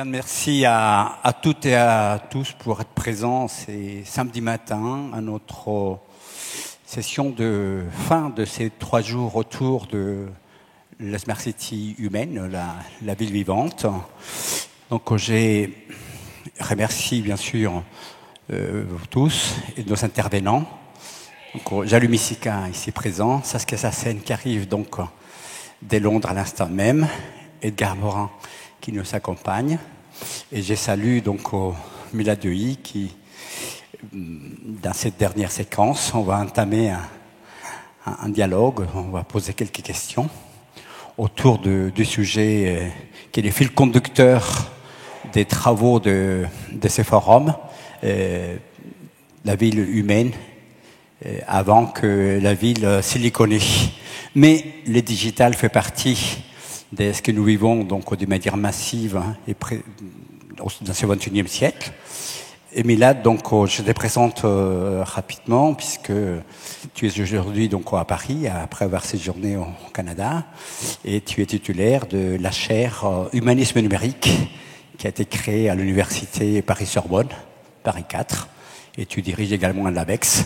Bien, merci à toutes et à tous pour être présents. C'est samedi matin à notre session de fin de ces 3 jours autour de la Smart City humaine, la ville vivante. Donc j'ai remercie bien sûr vous tous et nos intervenants. Donc Jalu Misika ici présent, Saskia Sassen qui arrive donc dès Londres à l'instant même, Edgar Morin qui nous accompagne. Et je salue donc Milad Deuil qui, dans cette dernière séquence, on va entamer un dialogue, on va poser quelques questions autour du sujet qui est le fil conducteur des travaux de ce forum, la ville humaine, avant que la ville siliconée. Mais le digital fait partie de ce que nous vivons donc de manière massive et dans ce 21e siècle. Et Milad, donc je te présente rapidement puisque tu es aujourd'hui donc à Paris après avoir séjourné au Canada et tu es titulaire de la chaire Humanisme numérique qui a été créée à l'université Paris-Sorbonne, Paris 4, et tu diriges également un LabEx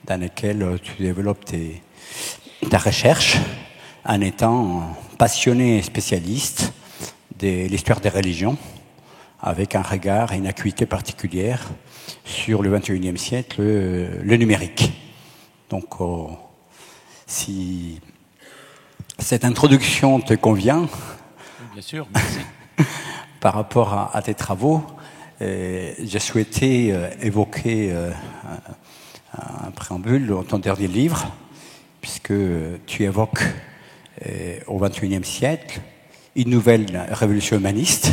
dans lequel tu développes ta recherche en étant passionné et spécialiste de l'histoire des religions, avec un regard et une acuité particulière sur le 21e siècle, le numérique. Donc, si cette introduction te convient, bien sûr, merci. Par rapport à tes travaux, j'ai souhaité évoquer un préambule dans ton dernier livre, puisque tu évoques au XXIe siècle une nouvelle révolution humaniste.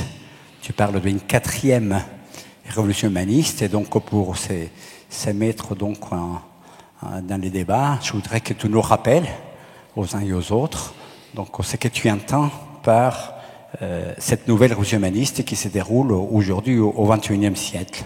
Tu parles d'une 4e révolution humaniste, et donc pour se mettre donc dans les débats, je voudrais que tu nous rappelles aux uns et aux autres donc ce que tu entends par cette nouvelle révolution humaniste qui se déroule aujourd'hui au XXIe siècle.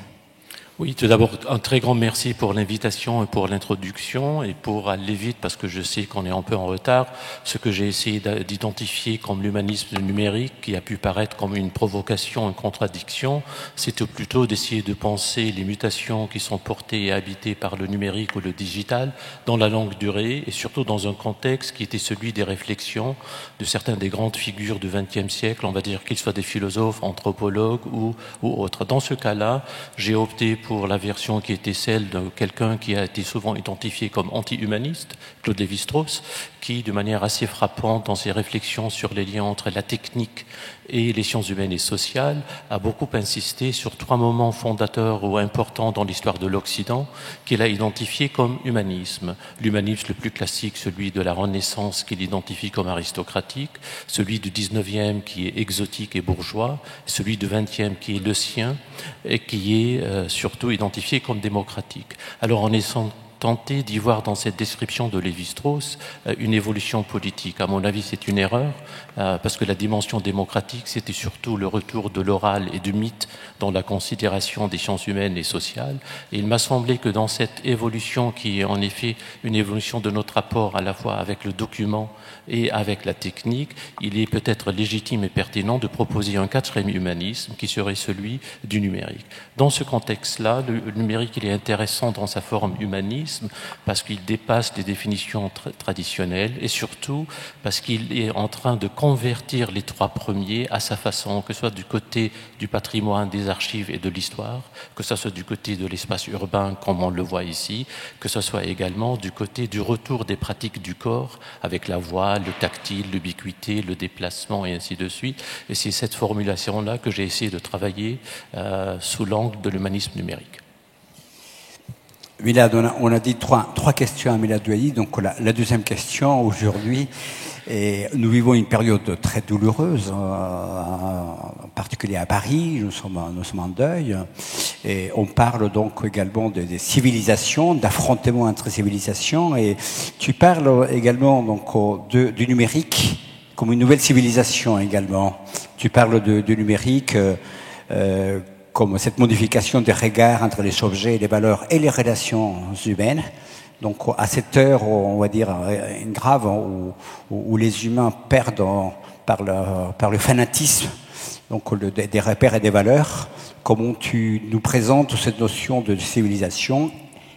Oui, tout d'abord, un très grand merci pour l'invitation et pour l'introduction et pour aller vite parce que je sais qu'on est un peu en retard. Ce que j'ai essayé d'identifier comme l'humanisme numérique qui a pu paraître comme une provocation, une contradiction, c'était plutôt d'essayer de penser les mutations qui sont portées et habitées par le numérique ou le digital dans la longue durée et surtout dans un contexte qui était celui des réflexions de certaines des grandes figures du XXe siècle, on va dire qu'ils soient des philosophes, anthropologues ou autres. Dans ce cas-là, j'ai opté pour la version qui était celle de quelqu'un qui a été souvent identifié comme anti-humaniste, Claude Lévi-Strauss, qui, de manière assez frappante dans ses réflexions sur les liens entre la technique et les sciences humaines et sociales, a beaucoup insisté sur 3 moments fondateurs ou importants dans l'histoire de l'Occident qu'il a identifiés comme humanisme. L'humanisme le plus classique, celui de la Renaissance qu'il identifie comme aristocratique, celui du 19e qui est exotique et bourgeois, celui du 20e qui est le sien et qui est surtout identifié comme démocratique. Alors en essayant tenter d'y voir dans cette description de Lévi-Strauss une évolution politique. À mon avis, c'est une erreur, parce que la dimension démocratique, c'était surtout le retour de l'oral et du mythe dans la considération des sciences humaines et sociales. Et il m'a semblé que dans cette évolution, qui est en effet une évolution de notre rapport à la fois avec le document et avec la technique, il est peut-être légitime et pertinent de proposer un 4e humanisme qui serait celui du numérique. Dans ce contexte-là, le numérique, il est intéressant dans sa forme humaniste, parce qu'il dépasse les définitions traditionnelles et surtout parce qu'il est en train de convertir les 3 premiers à sa façon, que ce soit du côté du patrimoine, des archives et de l'histoire, que ce soit du côté de l'espace urbain comme on le voit ici, que ce soit également du côté du retour des pratiques du corps avec la voix, le tactile, l'ubiquité, le déplacement et ainsi de suite. Et c'est cette formulation-là que j'ai essayé de travailler sous l'angle de l'humanisme numérique. Milad, on a dit trois questions à Milad Deuil. Donc la deuxième question aujourd'hui, nous vivons une période très douloureuse, en particulier à Paris. Nous sommes en deuil. Et on parle donc également des civilisations, d'affrontements entre civilisations. Et tu parles également donc du numérique comme une nouvelle civilisation également. Tu parles du numérique comme cette modification des regards entre les objets, les valeurs et les relations humaines. Donc à cette heure, on va dire, grave, où les humains perdent par le fanatisme donc des repères et des valeurs. Comment tu nous présentes cette notion de civilisation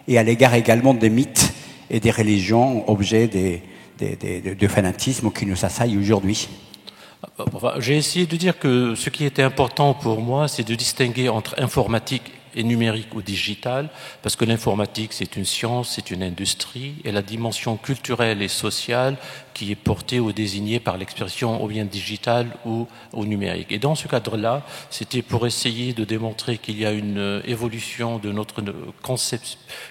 et à l'égard également des mythes et des religions, objets de fanatisme qui nous assaillent aujourd'hui. J'ai essayé de dire que ce qui était important pour moi, c'est de distinguer entre informatique et numérique ou digital, parce que l'informatique, c'est une science, c'est une industrie, et la dimension culturelle et sociale qui est portée ou désignée par l'expression ou bien digitale ou numérique. Et dans ce cadre-là, c'était pour essayer de démontrer qu'il y a une évolution de notre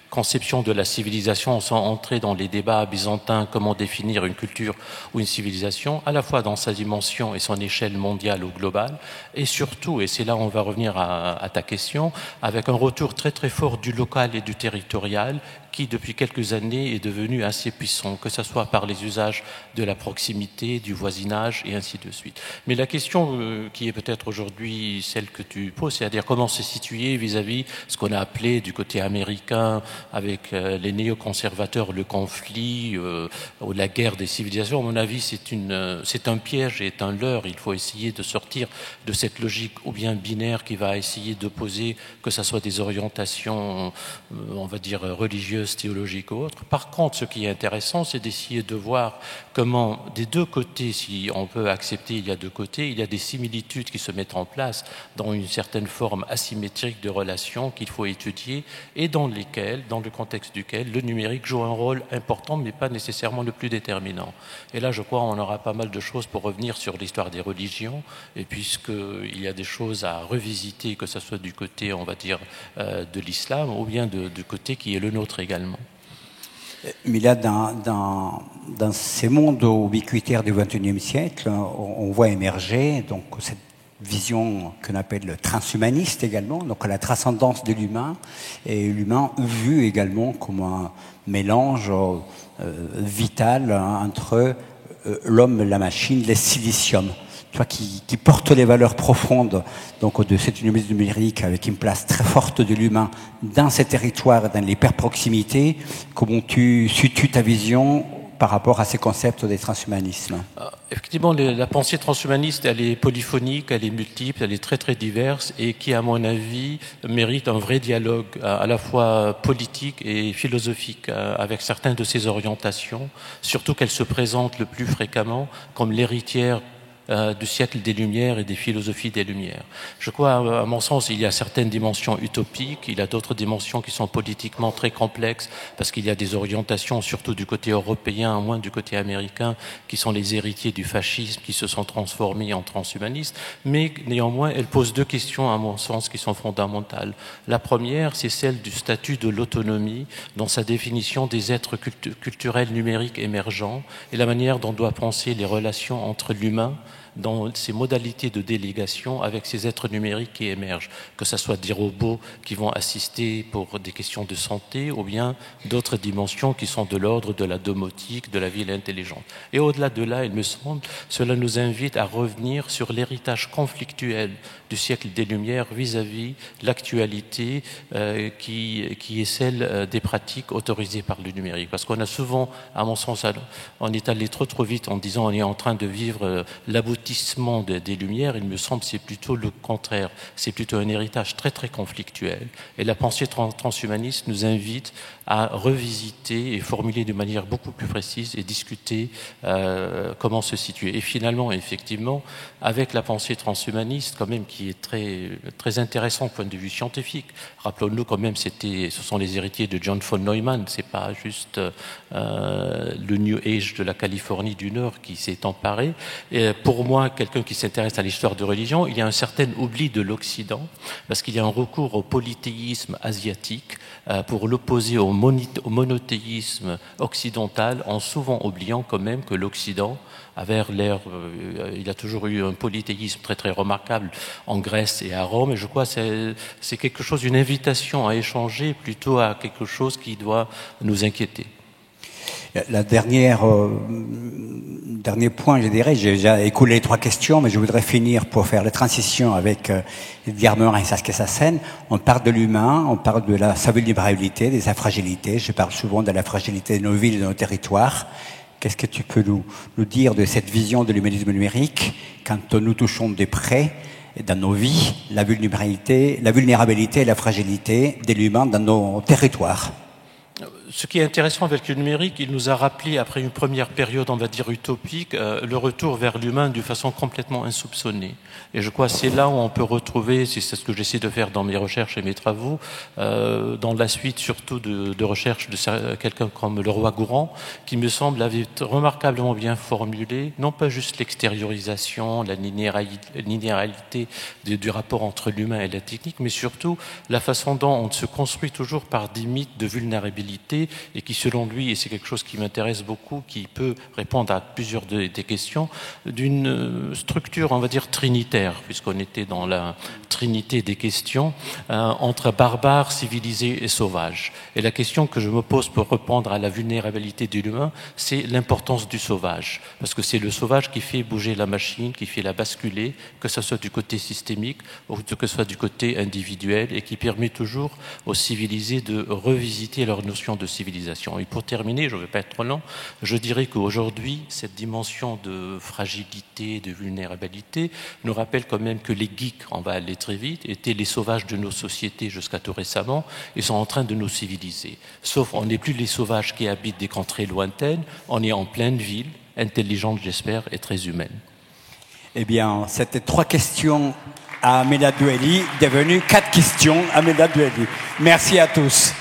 conception de la civilisation, sans entrer dans les débats byzantins, comment définir une culture ou une civilisation, à la fois dans sa dimension et son échelle mondiale ou globale, et surtout, et c'est là où on va revenir à ta question, avec un retour très très fort du local et du territorial, qui depuis quelques années est devenu assez puissant, que ce soit par les usages de la proximité, du voisinage et ainsi de suite. Mais la question qui est peut-être aujourd'hui celle que tu poses, c'est-à-dire comment se situer vis-à-vis ce qu'on a appelé du côté américain avec les néoconservateurs, le conflit ou la guerre des civilisations. À mon avis, c'est un piège et un leurre. Il faut essayer de sortir de cette logique ou bien binaire qui va essayer d'opposer que ce soit des orientations, on va dire, religieuses, théologiques ou autres. Par contre, ce qui est intéressant, c'est d'essayer de voir comment, des deux côtés, si on peut accepter, il y a deux côtés, il y a des similitudes qui se mettent en place dans une certaine forme asymétrique de relations qu'il faut étudier et dans le contexte duquel le numérique joue un rôle important, mais pas nécessairement le plus déterminant. Et là, je crois, on aura pas mal de choses pour revenir sur l'histoire des religions, et puisqu'il y a des choses à revisiter, que ce soit du côté, on va dire, de l'islam, ou bien du côté qui est le nôtre également. Mais là, dans ces mondes ubiquitaires du XXIe siècle, on voit émerger donc cette vision qu'on appelle le transhumaniste également, donc la transcendance de l'humain, et l'humain vu également comme un mélange vital entre l'homme, la machine, le silicium. Toi qui porte les valeurs profondes donc de cette humanisme numérique avec une place très forte de l'humain dans ces territoires, dans l'hyperproximité, comment tu situes ta vision par rapport à ces concepts des transhumanismes? Effectivement, la pensée transhumaniste, elle est polyphonique, elle est multiple, elle est très très diverse et qui, à mon avis, mérite un vrai dialogue à la fois politique et philosophique avec certaines de ses orientations, surtout qu'elle se présente le plus fréquemment comme l'héritière du siècle des Lumières et des philosophies des Lumières. Je crois, à mon sens, il y a certaines dimensions utopiques, il y a d'autres dimensions qui sont politiquement très complexes, parce qu'il y a des orientations, surtout du côté européen, moins du côté américain, qui sont les héritiers du fascisme, qui se sont transformés en transhumanistes, mais néanmoins, elles posent deux questions, à mon sens, qui sont fondamentales. La première, c'est celle du statut de l'autonomie, dans sa définition des êtres culturels numériques émergents, et la manière dont on doit penser les relations entre l'humain, dans ces modalités de délégation avec ces êtres numériques qui émergent, que ce soit des robots qui vont assister pour des questions de santé ou bien d'autres dimensions qui sont de l'ordre de la domotique, de la ville intelligente. Et au-delà de là, il me semble, cela nous invite à revenir sur l'héritage conflictuel du siècle des Lumières vis-à-vis l'actualité qui est celle des pratiques autorisées par le numérique. Parce qu'on a souvent, à mon sens, on est allé trop vite en disant on est en train de vivre l'aboutissement des Lumières. Il me semble que c'est plutôt le contraire. C'est plutôt un héritage très très conflictuel. Et la pensée transhumaniste nous invite à revisiter et formuler de manière beaucoup plus précise et discuter comment se situer. Et finalement, effectivement, avec la pensée transhumaniste, quand même, qui est très, très intéressant au point de vue scientifique. Rappelons-nous quand même, ce sont les héritiers de John von Neumann. C'est pas juste le New Age de la Californie du Nord qui s'est emparé. Et pour moi, quelqu'un qui s'intéresse à l'histoire de religion, il y a un certain oubli de l'Occident, parce qu'il y a un recours au polythéisme asiatique pour l'opposer au monothéisme occidental, en souvent oubliant quand même que l'Occident, il a toujours eu un polythéisme très très remarquable en Grèce et à Rome, et je crois que c'est quelque chose, une invitation à échanger plutôt à quelque chose qui doit nous inquiéter. La dernier point, je dirais, j'ai déjà écoulé les trois questions, mais je voudrais finir pour faire la transition avec Edgar Morin et Saskia Sassen. On parle de l'humain, on parle de sa vulnérabilité, de sa fragilité. Je parle souvent de la fragilité de nos villes et de nos territoires. Qu'est-ce que tu peux nous dire de cette vision de l'humanisme numérique quand nous touchons de près et dans nos vies, la vulnérabilité et la fragilité de l'humain dans nos territoires. Ce qui est intéressant avec le numérique, il nous a rappelé, après une première période, on va dire utopique, le retour vers l'humain d'une façon complètement insoupçonnée. Et je crois que c'est là où on peut retrouver, c'est ce que j'essaie de faire dans mes recherches et mes travaux, dans la suite surtout de recherches de quelqu'un comme Leroi-Gourhan, qui me semble avait remarquablement bien formulé, non pas juste l'extériorisation, la linéarité du rapport entre l'humain et la technique, mais surtout la façon dont on se construit toujours par des mythes de vulnérabilité, et qui, selon lui, et c'est quelque chose qui m'intéresse beaucoup, qui peut répondre à plusieurs des questions, d'une structure, on va dire, trinitaire, puisqu'on était dans la trinité des questions, entre barbares, civilisés et sauvages. Et la question que je me pose pour répondre à la vulnérabilité de l'humain, c'est l'importance du sauvage. Parce que c'est le sauvage qui fait bouger la machine, qui fait la basculer, que ce soit du côté systémique ou que ce soit du côté individuel, et qui permet toujours aux civilisés de revisiter leur notion de civilisation. Et pour terminer, je ne vais pas être trop long, je dirais qu'aujourd'hui, cette dimension de fragilité, de vulnérabilité, nous rappelle quand même que les geeks, on va aller très vite, étaient les sauvages de nos sociétés jusqu'à tout récemment, et sont en train de nous civiliser. Sauf on n'est plus les sauvages qui habitent des contrées lointaines, on est en pleine ville, intelligente j'espère, et très humaine. Eh bien, c'était 3 questions à Améda Doueli, devenues 4 questions à Améda Doueli. Merci à tous.